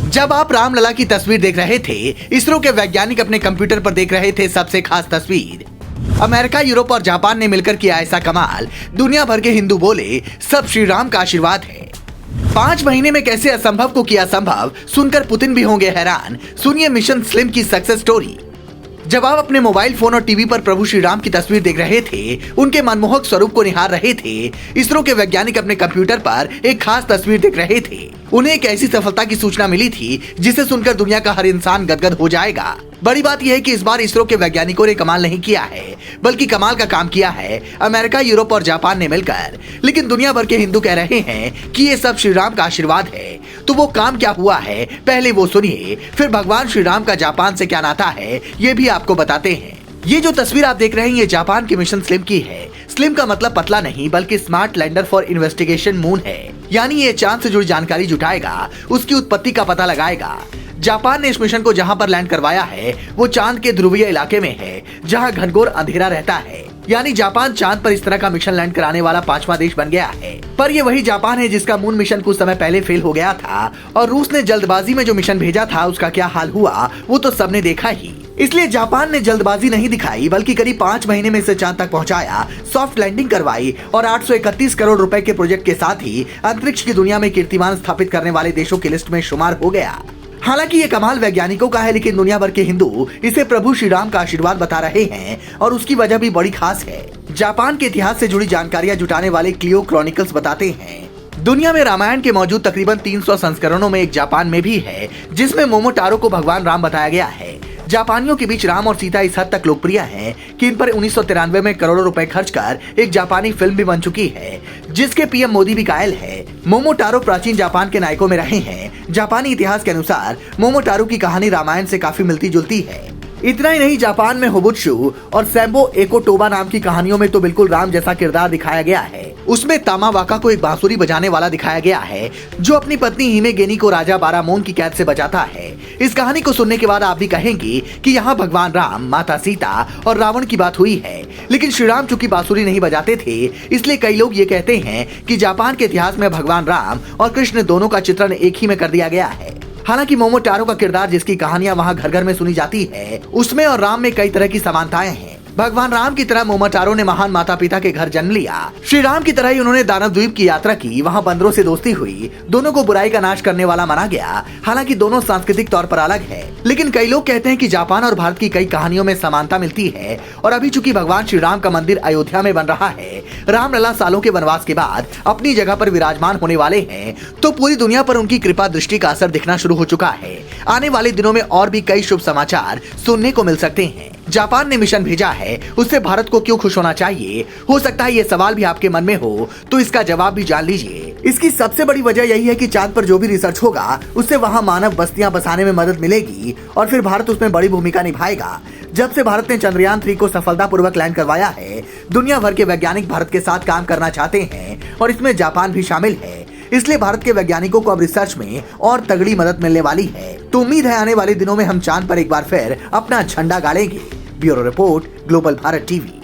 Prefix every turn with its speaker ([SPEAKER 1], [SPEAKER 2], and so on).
[SPEAKER 1] जब आप रामलला की तस्वीर देख रहे थे, इसरो के वैज्ञानिक अपने कंप्यूटर पर देख रहे थे सबसे खास तस्वीर। अमेरिका, यूरोप और जापान ने मिलकर किया ऐसा कमाल, दुनिया भर के हिंदू बोले सब श्री राम का आशीर्वाद है। 5 महीने में कैसे असंभव को किया संभव, सुनकर पुतिन भी होंगे हैरान। सुनिए मिशन स्लिम की सक्सेस स्टोरी। जब आप अपने मोबाइल फोन और टीवी पर प्रभु श्री राम की तस्वीर देख रहे थे, उनके मनमोहक स्वरूप को निहार रहे थे, इसरो के वैज्ञानिक अपने कंप्यूटर पर एक खास तस्वीर देख रहे थे। उन्हें एक ऐसी सफलता की सूचना मिली थी जिसे सुनकर दुनिया का हर इंसान गदगद हो जाएगा। बड़ी बात यह है कि इस बार इसरो के वैज्ञानिकों ने कमाल नहीं किया है, बल्कि कमाल का काम किया है अमेरिका, यूरोप और जापान ने मिलकर। लेकिन दुनिया भर के हिंदू कह रहे हैं कि ये सब श्री राम का आशीर्वाद है। तो वो काम क्या हुआ है, पहले वो सुनिए, फिर भगवान श्री राम का जापान से क्या नाता है, ये भी आपको बताते हैं। ये जो तस्वीर आप देख रहे हैं, ये जापान के मिशन स्लिम की है। स्लिम का मतलब पतला नहीं, बल्कि smart lander for investigation moon है। यानी ये चांद से जुड़ी जानकारी जुटाएगा, उसकी उत्पत्ति का पता लगाएगा। जापान ने इस मिशन को जहां पर लैंड करवाया है, वो चांद के ध्रुवीय इलाके में है, जहां घनघोर अंधेरा रहता है। यानी जापान चांद पर इस तरह का मिशन लैंड कराने वाला 5वां देश बन गया है। पर ये वही जापान है जिसका मून मिशन कुछ समय पहले फेल हो गया था, और रूस ने जल्दबाजी में जो मिशन भेजा था उसका क्या हाल हुआ वो तो सबने देखा ही। इसलिए जापान ने जल्दबाजी नहीं दिखाई, बल्कि करीब 5 महीने में इसे चांद तक पहुंचाया, सॉफ्ट लैंडिंग करवाई और 831 करोड़ रुपए के प्रोजेक्ट के साथ ही अंतरिक्ष की दुनिया में कीर्तिमान स्थापित करने वाले देशों की लिस्ट में शुमार हो गया। हालांकि ये कमाल वैज्ञानिकों का है, लेकिन दुनिया भर के हिंदू इसे प्रभु श्री राम का आशीर्वाद बता रहे हैं, और उसकी वजह भी बड़ी खास है। जापान के इतिहास से जुड़ी जानकारियां जुटाने वाले क्लियो क्रॉनिकल्स बताते हैं, दुनिया में रामायण के मौजूद तकरीबन 300 संस्करणों में एक जापान में भी है, जिसमें मोमोटारो को भगवान राम बताया गया है। जापानियों के बीच राम और सीता इस हद तक लोकप्रिय हैं कि इन पर 1993 में करोड़ों रुपए खर्च कर एक जापानी फिल्म भी बन चुकी है, जिसके पीएम मोदी भी कायल है। मोमोटारो प्राचीन जापान के नायकों में रहे हैं। जापानी इतिहास के अनुसार मोमोटारो की कहानी रामायण से काफी मिलती जुलती है। इतना ही नहीं, जापान में होबुत्सु और सैम्बो एकोटोबा नाम की कहानियों में तो बिल्कुल राम जैसा किरदार दिखाया गया है। उसमें तामावाका को एक बांसुरी बजाने वाला दिखाया गया है, जो अपनी पत्नी हिमेगेनी को राजा बारामोन की कैद से बचाता है। इस कहानी को सुनने के बाद आप भी कहेंगे कि यहाँ भगवान राम, माता सीता और रावण की बात हुई है। लेकिन श्री राम चूंकि बांसुरी नहीं बजाते थे, इसलिए कई लोग ये कहते हैं कि जापान के इतिहास में भगवान राम और कृष्ण दोनों का चित्रण एक ही में कर दिया गया है। हालांकि मोमोटारो का किरदार, जिसकी कहानियां वहां घर घर में सुनी जाती है, उसमें और राम में कई तरह की समानताएं हैं। भगवान राम की तरह मोमोटारो ने महान माता पिता के घर जन्म लिया। श्री राम की तरह ही उन्होंने दानव द्वीप की यात्रा की, वहां बंदरों से दोस्ती हुई, दोनों को बुराई का नाश करने वाला माना गया। हालांकि दोनों सांस्कृतिक तौर पर अलग है, लेकिन कई लोग कहते हैं कि जापान और भारत की कई कहानियों में समानता मिलती है। और अभी चूंकि भगवान श्री राम का मंदिर अयोध्या में बन रहा है, रामलला सालों के वनवास के बाद अपनी जगह पर विराजमान होने वाले हैं, तो पूरी दुनिया पर उनकी कृपा दृष्टि का असर दिखना शुरू हो चुका है। आने वाले दिनों में और भी कई शुभ समाचार सुनने को मिल सकते हैं। जापान ने मिशन भेजा है, उससे भारत को क्यों खुश होना चाहिए? हो सकता है ये सवाल भी आपके मन में हो, तो इसका जवाब भी जान लीजिए। इसकी सबसे बड़ी वजह यही है कि चांद पर जो भी रिसर्च होगा, उससे वहां मानव बस्तियां बसाने में मदद मिलेगी, और फिर भारत उसमें बड़ी भूमिका निभाएगा। जब से भारत ने चंद्रयान 3 को सफलतापूर्वक लैंड करवाया है, दुनिया भर के वैज्ञानिक भारत के साथ काम करना चाहते हैं, और इसमें जापान भी शामिल है। इसलिए भारत के वैज्ञानिकों को अब रिसर्च में और तगड़ी मदद मिलने वाली है। तो उम्मीद है आने वाले दिनों में हम चांद पर एक बार फिर अपना झंडा गाड़ेंगे। Bureau report, global Bharat TV.